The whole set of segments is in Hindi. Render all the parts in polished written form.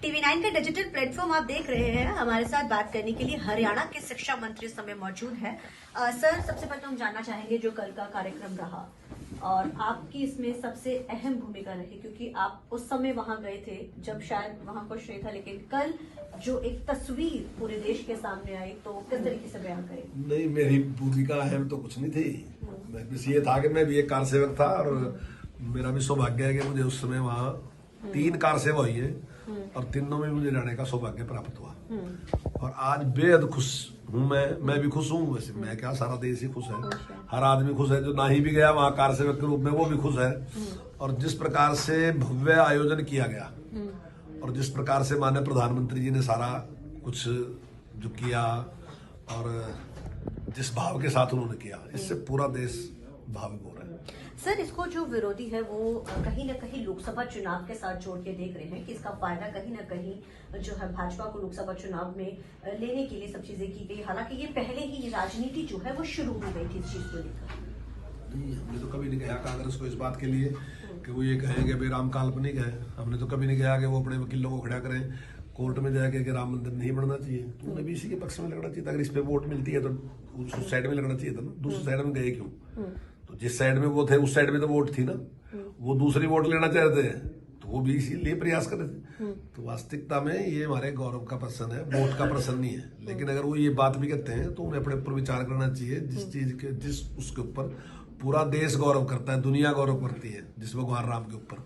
TV9 का डिजिटल प्लेटफॉर्म आप देख रहे हैं। हमारे साथ बात करने के लिए हरियाणा के शिक्षा मंत्री इस समय मौजूद है। सर, सबसे पहले तो हम जानना चाहेंगे जो कल का कार्यक्रम रहा और आपकी इसमें सबसे अहम भूमिका रही, क्योंकि आप उस समय वहां गए थे जब शायद वहां कुछ नहीं था, लेकिन कल जो एक तस्वीर पूरे देश के सामने आई, तो किस तरीके से बयान करें? नहीं, मेरी भूमिका अहम तो कुछ नहीं थी। मैं बस ये था कि मैं भी एक कार सेवक था और मेरा भी सौभाग्य है कि मुझे उस समय वहाँ 3 कार सेवा हुई है और तीनों में मुझे रहने का सौभाग्य प्राप्त हुआ और आज बेहद खुश हूँ। मैं भी खुश हूँ। वैसे मैं क्या, सारा देश ही खुश है। हर आदमी खुश है। जो ना ही भी गया वहाँ कार सेवक के रूप में वो भी खुश है। और जिस प्रकार से भव्य आयोजन किया गया और जिस प्रकार से माननीय प्रधानमंत्री जी ने सारा कुछ जो किया और जिस भाव के साथ उन्होंने किया, इससे पूरा देश भावुक हो रहा है। सर, इसको जो विरोधी है वो कहीं ना कहीं लोकसभा चुनाव के साथ जोड़ के देख रहे हैं कि इसका फायदा कहीं ना कहीं जो है भाजपा को लोकसभा चुनाव में लेने के लिए सब चीजें की गई। हालांकि ये पहले ही राजनीति जो है वो शुरू हो गई थी इस चीज को लेकर। नहीं, हमने तो कभी नहीं कहा कांग्रेस को इस बात के लिए कि वो ये कहें कि राम काल्पनिक है। हमने तो कभी नहीं कहा कि वो अपने वकीलों को खड़ा करें कोर्ट में जाके कि राम मंदिर नहीं बनना चाहिए। तो उन्हें भी इसी के पक्ष में लगना चाहिए था। अगर इस पे वोट मिलती है तो उस साइड में लगना चाहिए था ना। दूसरी साइड में गए क्यों? तो जिस साइड में वो थे उस साइड में तो वोट थी ना। वो दूसरी वोट लेना चाहते हैं तो वो भी इसीलिए प्रयास कर रहे थे। तो वास्तविकता में ये हमारे गौरव का प्रश्न है, वोट का प्रश्न नहीं है। लेकिन अगर वो ये बात भी कहते हैं तो उन्हें अपने ऊपर विचार करना चाहिए। जिस चीज के जिस उसके ऊपर पूरा देश गौरव करता है, दुनिया गौरव करती है, जिस भगवान राम के ऊपर,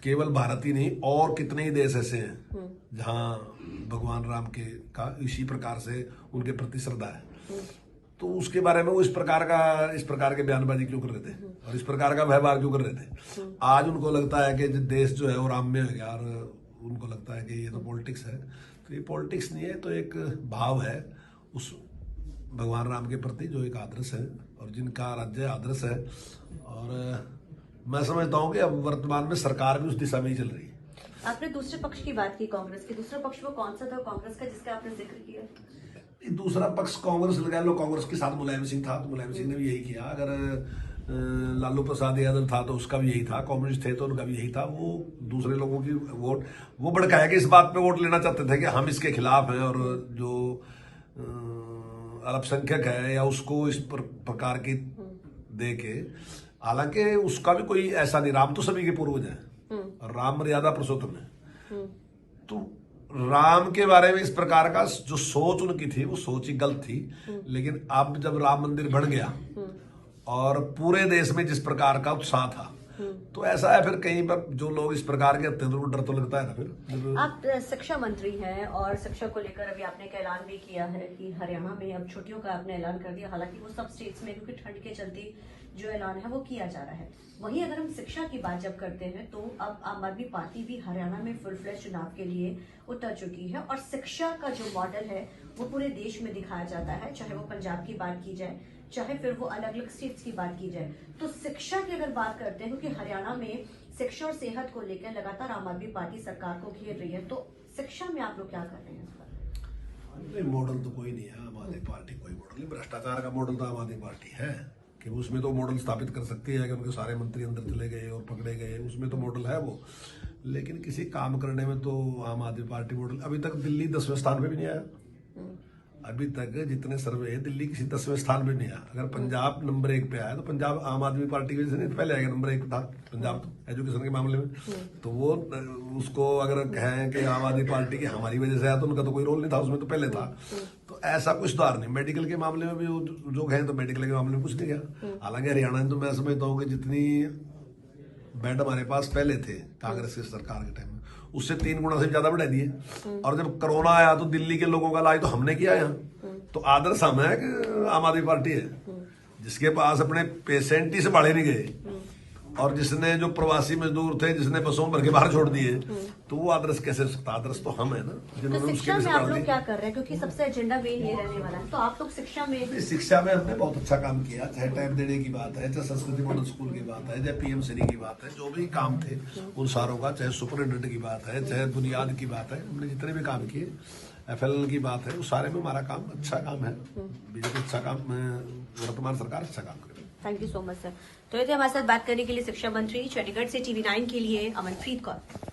केवल भारत ही नहीं और कितने ही देश ऐसे हैं जहाँ भगवान राम के का इसी प्रकार से उनके प्रति श्रद्धा है। तो उसके बारे में वो इस प्रकार के बयानबाजी क्यों कर रहे थे और इस प्रकार का व्यवहार क्यों कर रहे थे? आज उनको लगता है कि देश जो है वो राम में हो गया और उनको लगता है कि ये तो पॉलिटिक्स है। तो ये पॉलिटिक्स नहीं है, तो एक भाव है उस भगवान राम के प्रति जो एक आदर्श है और जिनका राज्य आदर्श है। और मैं समझता हूँ कि अब वर्तमान में सरकार भी उस दिशा में ही चल रही है। आपने दूसरे पक्ष की बात की, कांग्रेस की। दूसरा पक्ष वो कौन सा था कांग्रेस का जिसका आपने जिक्र किया? दूसरा पक्ष कांग्रेस लगा लो। कांग्रेस के साथ मुलायम सिंह था तो मुलायम सिंह ने भी यही किया। अगर लालू प्रसाद यादव था तो उसका भी यही था। कम्युनिस्ट थे तो उनका भी यही था। वो दूसरे लोगों की वोट वो भड़काया कि इस बात पे वोट लेना चाहते थे कि हम इसके खिलाफ हैं और जो अल्पसंख्यक है या उसको इस प्रकार की दे के। हालांकि उसका भी कोई ऐसा नहीं। राम तो सभी के पूर्वज हैं और राम मर्यादा पुरुषोत्तम है। तो राम के बारे में इस प्रकार का जो सोच उनकी थी वो सोच ही गलत थी। लेकिन अब जब राम मंदिर बन गया और पूरे देश में जिस प्रकार का उत्साह था, तो ऐसा है फिर कहीं पर जो लोग इस प्रकार के हत्या डर तो लगता है ना। फिर आप शिक्षा मंत्री हैं और शिक्षा को लेकर अभी आपने एक ऐलान भी किया है कि हरियाणा में अब छुट्टियों का आपने ऐलान कर दिया। हालांकि वो सब स्टेट्स में, क्योंकि ठंड के चलते जो ऐलान है वो किया जा रहा है। वहीं अगर हम शिक्षा की बात जब करते हैं तो अब आम आदमी पार्टी भी हरियाणा में फुल फ्लैश चुनाव के लिए उतर चुकी है और शिक्षा का जो मॉडल है वो पूरे देश में दिखाया जाता है। चाहे वो पंजाब की बात की जाए, चाहे फिर वो अलग अलग स्टेट्स की बात की जाए। तो शिक्षा की अगर बात करते हैं, क्योंकि हरियाणा में शिक्षा और सेहत को लेकर लगातार आम आदमी पार्टी सरकार को घेर रही है, तो शिक्षा में आप लोग क्या कर रहे हैं? नहीं, मॉडल तो कोई नहीं है। आम आदमी पार्टी कोई मॉडल नहीं। भ्रष्टाचार का मॉडल तो आम आदमी पार्टी है कि उसमें तो मॉडल स्थापित कर सकती है कि उनके सारे मंत्री अंदर चले गए और पकड़े गए, उसमें तो मॉडल है वो। लेकिन किसी काम करने में तो आम आदमी पार्टी मॉडल। अभी तक दिल्ली 10वें स्थान पे भी नहीं आया। अभी तक जितने सर्वे है दिल्ली किसी 10वें स्थान पे नहीं आया। अगर पंजाब नंबर 1 पे आया तो पंजाब आम आदमी पार्टी की वजह से नहीं, पहले आएगा। नंबर 1 था पंजाब तो एजुकेशन के मामले में। तो वो उसको अगर कहें कि आम आदमी पार्टी की हमारी वजह से आया तो उनका तो कोई रोल नहीं था उसमें, तो पहले था। तो ऐसा कुछ सुधार नहीं। मेडिकल के मामले में भी जो कहें तो मेडिकल के मामले में कुछ नहीं गया। हालांकि हरियाणा में तो मैं समझता हूँ कि जितनी बेड हमारे पास पहले थे कांग्रेस की सरकार के टाइम में, उससे 3 गुना से ज्यादा बढ़ा दिए। और जब कोरोना आया तो दिल्ली के लोगों का इलाज तो हमने किया यहाँ। तो आदर्श हम है कि आम आदमी पार्टी है जिसके पास अपने पेशेंट ही से बाढ़े नहीं गए और जिसने जो प्रवासी मजदूर थे जिसने बसों भर के बाहर छोड़ दिए, तो वो आदर्श कैसे हो सकता? आदर्श तो हम है ना जिन्होंने तो शिक्षा में आप लोग क्या कर रहे हैं? क्योंकि सबसे एजेंडा मेन ये रहने वाला है। तो आप लोग शिक्षा में हमने बहुत अच्छा काम किया। चाहे टाइम देने की बात है, चाहे संस्कृति मॉडल स्कूल की बात है, चाहे पीएम श्री की बात है, जो भी काम थे उन सारों का, चाहे सुपरिटेंडेंट की बात है, चाहे बुनियाद की बात है, हमने जितने भी काम किए, FLL की बात है, उस सारे में हमारा काम अच्छा काम है। बीजेपी अच्छा काम, वर्तमान सरकार अच्छा काम करे। Thank you so much sir. तो ये थे हमारे साथ बात करने के लिए शिक्षा मंत्री, चंडीगढ़ से TV9 के लिए अमनप्रीत कौर।